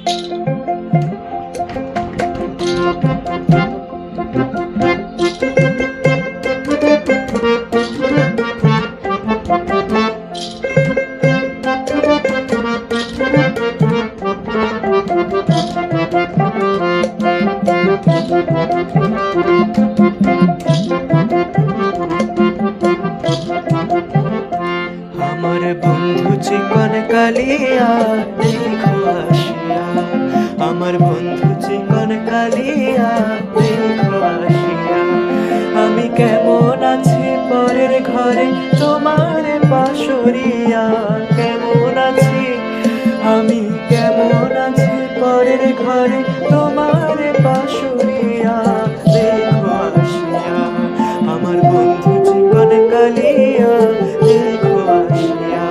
আমার বন্ধু চিকন কালিয়া দেখো আসিয়া, আমার বন্ধু চিকন কালিয়া দেখো আসিয়া। আমি কেমন আছি পরের ঘরে তোমার পাশরিয়া, কেমন আছি আমি কেমন আছি পরের ঘরে তোমার পাশরিয়া দেখো আসিয়া। আমার বন্ধু চিকন কালিয়া দেখো আসিয়া,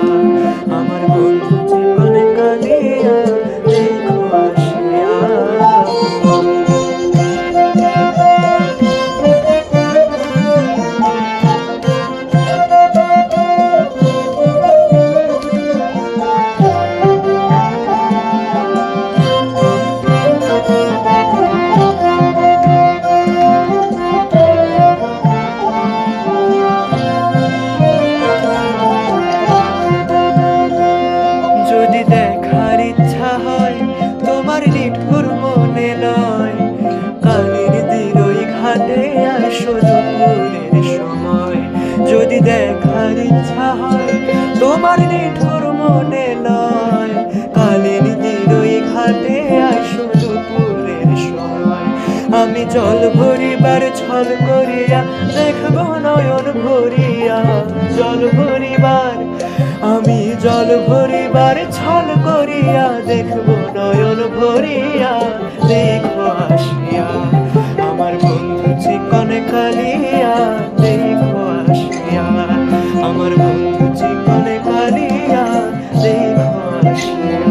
আমার বন্ধু চিকন কালিয়া দেখো আসিয়া। যদি দেখার ইচ্ছা হয় তোমার নিঠুর মনে নয়, কালির দিলই ঘাটে আসো দুপুরের সময়। যদি দেখার ইচ্ছা হয় তোমার নিঠুর মনে নয়, কালির দিলই ঘাটে আসো দুপুরের সময়। আমি জল ভরিবার ছল করিয়া দেখব নয়ন ভরিয়া, জল ভরিবার আমি জল ভরিবার ছল করিয়া দেখব নয়ন ভরিয়া দেখো আসিয়া। আমার বন্ধু চিকন কালিয়া দেখো আসিয়া, আমার বন্ধু চিকন কালিয়া দেখো আসিয়া।